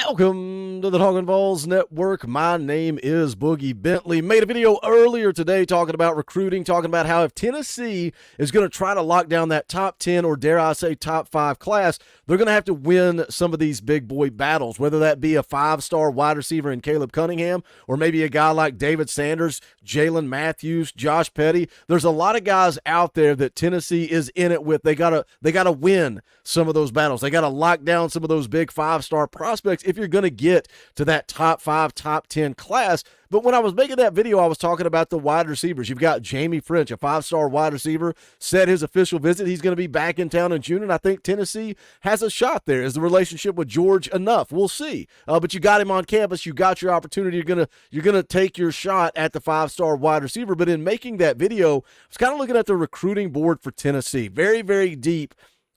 Welcome to the Talkin VAWLS Network. My name is Boogie Bentley. Made a video earlier today talking about recruiting, talking about how if Tennessee is going to try to lock down that top 10 or dare I say top 5 class, they're going to have to win some of these big boy battles, whether that be a 5-star wide receiver in Caleb Cunningham or maybe a guy like David Sanders, Jalen Matthews, Josh Petty. There's a lot of guys out there that Tennessee is in it with. They gotta win some of those battles. They got to lock down some of those big 5-star prospects if you're going to get to that top 5, top 10 class. But when I was making that video, I was talking about the wide receivers. You've got Jamie French, a 5-star wide receiver, said his official visit. He's going to be back in town in June, and I think Tennessee has a shot there. Is the relationship with George enough? We'll see. But you got him on campus. You got your opportunity. You're gonna take your shot at the 5-star wide receiver. But in making that video, I was kind of looking at the recruiting board for Tennessee. Very, very deep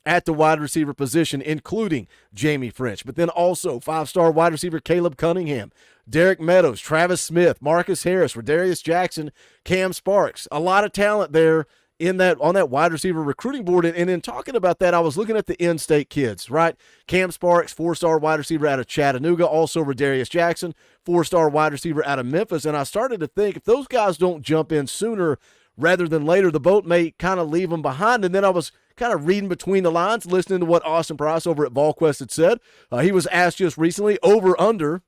at the wide receiver position, including Jamie French, but then also 5-star wide receiver Caleb Cunningham, Derek Meadows, Travis Smith, Marcus Harris, Radarious Jackson, Cam Sparks. A lot of talent there on that wide receiver recruiting board. And in talking about that, I was looking at the in-state kids, right? Cam Sparks, 4-star wide receiver out of Chattanooga, also Radarious Jackson, 4-star wide receiver out of Memphis. And I started to think if those guys don't jump in sooner rather than later, the boat may kind of leave them behind. And then I was kind of reading between the lines, listening to what Austin Price over at VolQuest had said. He was asked just recently over/under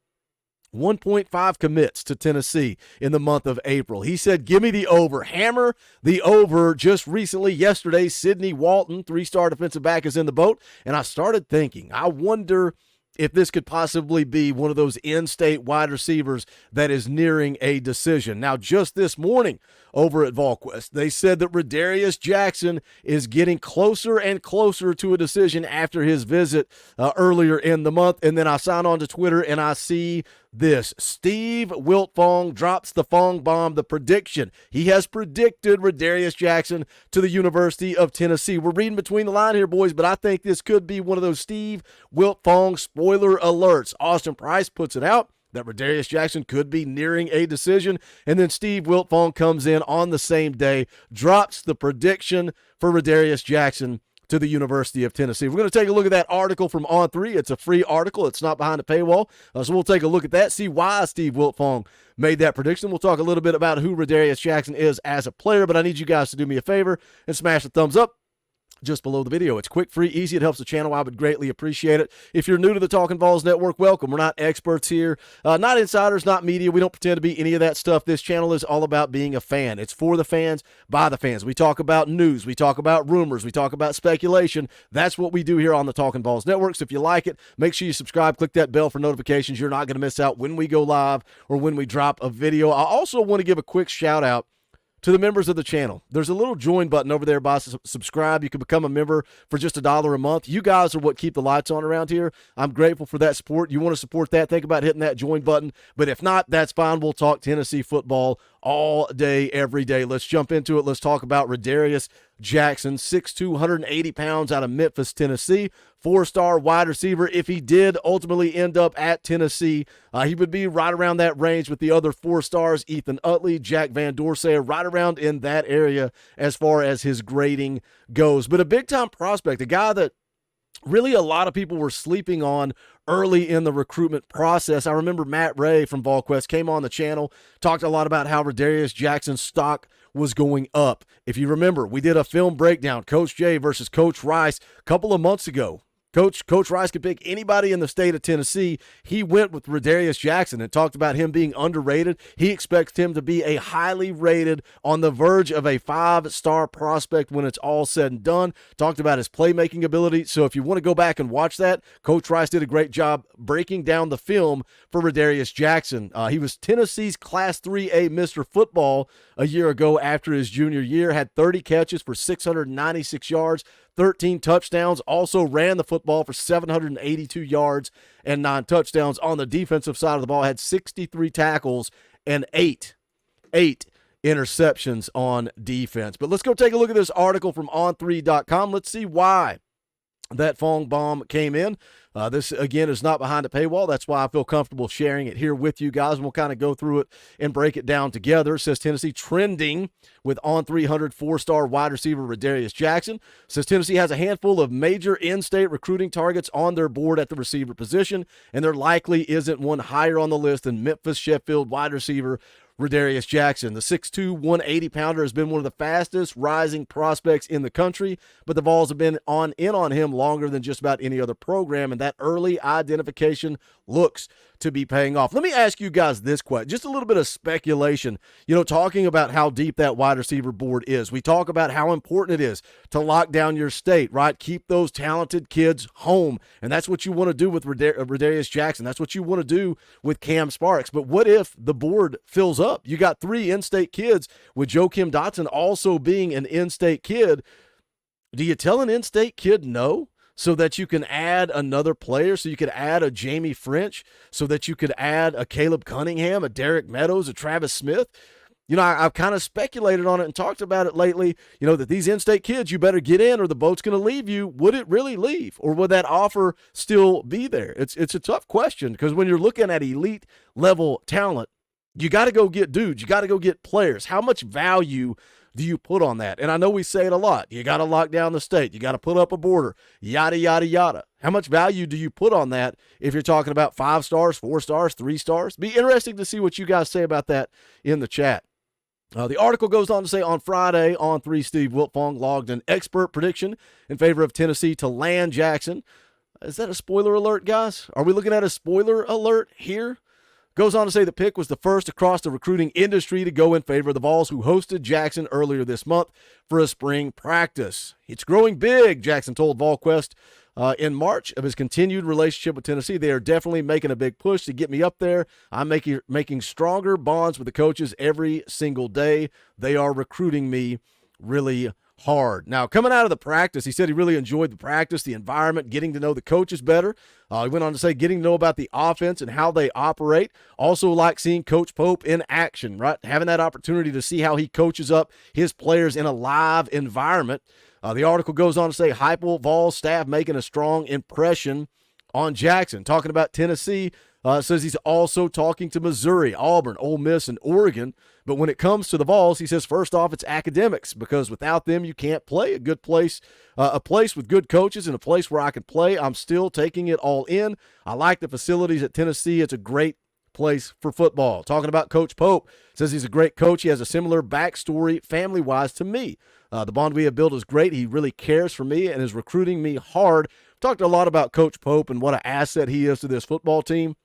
1.5 commits to Tennessee in the month of April. He said, give me the over. Hammer the over. Just recently, yesterday, Sidney Walton, 3-star defensive back, is in the boat. And I started thinking, I wonder if this could possibly be one of those in-state wide receivers that is nearing a decision. Now, just this morning over at VolQuest, they said that Radarious Jackson is getting closer and closer to a decision after his visit earlier in the month. And then I sign on to Twitter and I see this. Steve Wiltfong drops the Fong bomb, the prediction. He has predicted Radarious Jackson to the University of Tennessee. We're reading between the line here, boys, but I think this could be one of those Steve Wiltfong spoiler alerts. Austin Price puts it out that Radarious Jackson could be nearing a decision, and then Steve Wiltfong comes in on the same day, drops the prediction for Radarious Jackson to the University of Tennessee. We're going to take a look at that article from On3. It's a free article. It's not behind a paywall. So we'll take a look at that, see why Steve Wiltfong made that prediction. We'll talk a little bit about who Radarious Jackson is as a player, but I need you guys to do me a favor and smash the thumbs up just below the video. It's quick, free, easy. It helps the channel. I would greatly appreciate it. If you're new to the Talkin VAWLS Network, welcome. We're not experts here, not insiders, not media. We don't pretend to be any of that stuff. This channel is all about being a fan. It's for the fans, by the fans. We talk about news. We talk about rumors. We talk about speculation. That's what we do here on the Talkin VAWLS Network. So if you like it, make sure you subscribe. Click that bell for notifications. You're not going to miss out when we go live or when we drop a video. I also want to give a quick shout out to the members of the channel. There's a little join button over there by subscribe. You can become a member for just $1 a month. You guys are what keep the lights on around here. I'm grateful for that support. You want to support that, think about hitting that join button. But if not, that's fine. We'll talk Tennessee football all day, every day. Let's jump into it. Let's talk about Radarious Jackson, 6'2", 180 pounds out of Memphis, Tennessee. 4-star wide receiver. If he did ultimately end up at Tennessee, he would be right around that range with the other 4 stars, Ethan Utley, Jack Van Dorsey, right around in that area as far as his grading goes. But a big-time prospect, a guy that really a lot of people were sleeping on early in the recruitment process. I remember Matt Ray from VolQuest came on the channel, talked a lot about how Radarious Jackson's stock was going up. If you remember, we did a film breakdown, Coach J versus Coach Rice, a couple of months ago. Coach Rice could pick anybody in the state of Tennessee. He went with Radarious Jackson and talked about him being underrated. He expects him to be a highly rated, on the verge of a 5-star prospect when it's all said and done. Talked about his playmaking ability. So if you want to go back and watch that, Coach Rice did a great job breaking down the film for Radarious Jackson. He was Tennessee's Class 3A Mr. Football a year ago after his junior year, had 30 catches for 696 yards, 13 touchdowns, also ran the football for 782 yards and 9 touchdowns. On the defensive side of the ball, had 63 tackles and 8 interceptions on defense. But let's go take a look at this article from on3.com. Let's see why that Fong bomb came in. This, again, is not behind a paywall. That's why I feel comfortable sharing it here with you guys, and we'll kind of go through it and break it down together. It says Tennessee trending with on 300 four-star wide receiver Radarious Jackson. It says Tennessee has a handful of major in-state recruiting targets on their board at the receiver position, and there likely isn't one higher on the list than Memphis Sheffield wide receiver Radarious Jackson. The 6'2", 180-pounder has been one of the fastest rising prospects in the country, but the Vols have been in on him longer than just about any other program, and that early identification looks to be paying off. Let me ask you guys this question, just a little bit of speculation, talking about how deep that wide receiver board is. We talk about how important it is to lock down your state, right? Keep those talented kids home, and that's what you want to do with Radarious Jackson. That's what you want to do with Cam Sparks. But what if the board fills up? You got 3 in-state kids, with Joakim Dotson also being an in-state kid. Do you tell an in-state kid no, so that you can add another player, so you could add a Jamie French, so that you could add a Caleb Cunningham, a Derek Meadows, a Travis Smith? I've kind of speculated on it and talked about it lately, that these in-state kids, you better get in or the boat's going to leave you. Would it really leave, or would that offer still be there? It's a tough question, because when you're looking at elite level talent, you got to go get dudes. You got to go get players. How much value do you put on that? And I know we say it a lot. You got to lock down the state. You got to put up a border, yada, yada, yada. How much value do you put on that if you're talking about 5 stars, 4 stars, 3 stars? Be interesting to see what you guys say about that in the chat. The article goes on to say, on Friday, on 3, Steve Wiltfong logged an expert prediction in favor of Tennessee to land Jackson. Is that a spoiler alert, guys? Are we looking at a spoiler alert here? Goes on to say the pick was the first across the recruiting industry to go in favor of the Vols, who hosted Jackson earlier this month for a spring practice. It's growing big, Jackson told VolQuest in March of his continued relationship with Tennessee. They are definitely making a big push to get me up there. I'm making stronger bonds with the coaches every single day. They are recruiting me really hard. Now, coming out of the practice, he said he really enjoyed the practice, the environment, getting to know the coaches better. He went on to say getting to know about the offense and how they operate. Also like seeing Coach Pope in action, right? Having that opportunity to see how he coaches up his players in a live environment. The article goes on to say Heupel Vols staff making a strong impression on Jackson. Talking about Tennessee, says he's also talking to Missouri, Auburn, Ole Miss, and Oregon. But when it comes to the Vols, he says, first off, it's academics, because without them, you can't play. A place with good coaches and a place where I can play. I'm still taking it all in. I like the facilities at Tennessee. It's a great place for football. Talking about Coach Pope, says he's a great coach. He has a similar backstory family-wise to me. The bond we have built is great. He really cares for me and is recruiting me hard. Talked a lot about Coach Pope and what an asset he is to this football team.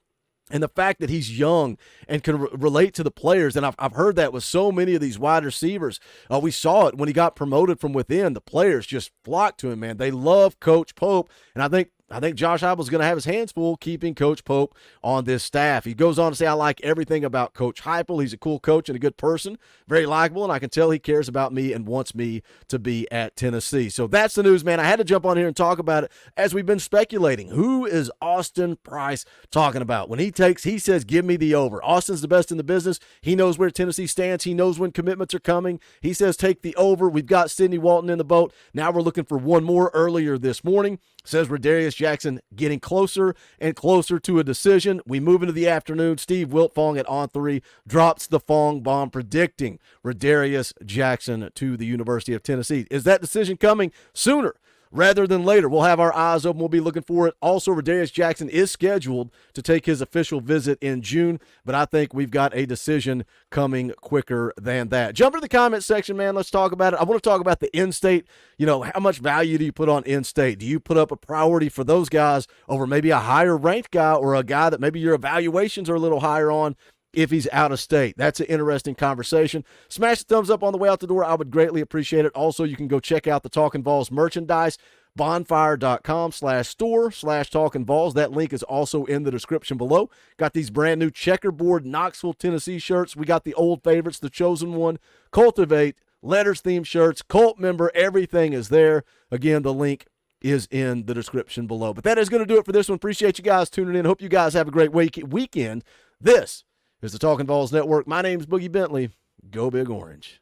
And the fact that he's young and can relate to the players. And I've heard that with so many of these wide receivers. We saw it when he got promoted from within. The players just flocked to him, man. They love Coach Pope. And I think Josh Heupel's going to have his hands full keeping Coach Pope on this staff. He goes on to say, I like everything about Coach Heupel. He's a cool coach and a good person, very likable, and I can tell he cares about me and wants me to be at Tennessee. So that's the news, man. I had to jump on here and talk about it as we've been speculating. Who is Austin Price talking about? When he says, give me the over. Austin's the best in the business. He knows where Tennessee stands. He knows when commitments are coming. He says, take the over. We've got Sidney Walton in the boat. Now we're looking for one more earlier this morning. Says Radarious Jackson getting closer and closer to a decision. We move into the afternoon. Steve Wiltfong at On 3 drops the Fong bomb, predicting Radarious Jackson to the University of Tennessee. Is that decision coming sooner rather than later? We'll have our eyes open. We'll be looking for it. Also, Radarious Jackson is scheduled to take his official visit in June, but I think we've got a decision coming quicker than that. Jump into the comment section, man. Let's talk about it. I want to talk about the in-state. How much value do you put on in-state? Do you put up a priority for those guys over maybe a higher-ranked guy or a guy that maybe your evaluations are a little higher on if he's out of state? That's an interesting conversation. Smash the thumbs up on the way out the door. I would greatly appreciate it. Also, you can go check out the Talkin VAWLS merchandise, bonfire.com/store/Talkin VAWLS. That link is also in the description below. Got these brand new checkerboard Knoxville, Tennessee shirts. We got the old favorites, the Chosen One, Cultivate, Letters themed shirts, Cult member, everything is there. Again, the link is in the description below. But that is going to do it for this one. Appreciate you guys tuning in. Hope you guys have a great weekend. This is the Talkin VAWLS Network. My name is Boogie Bentley. Go Big Orange.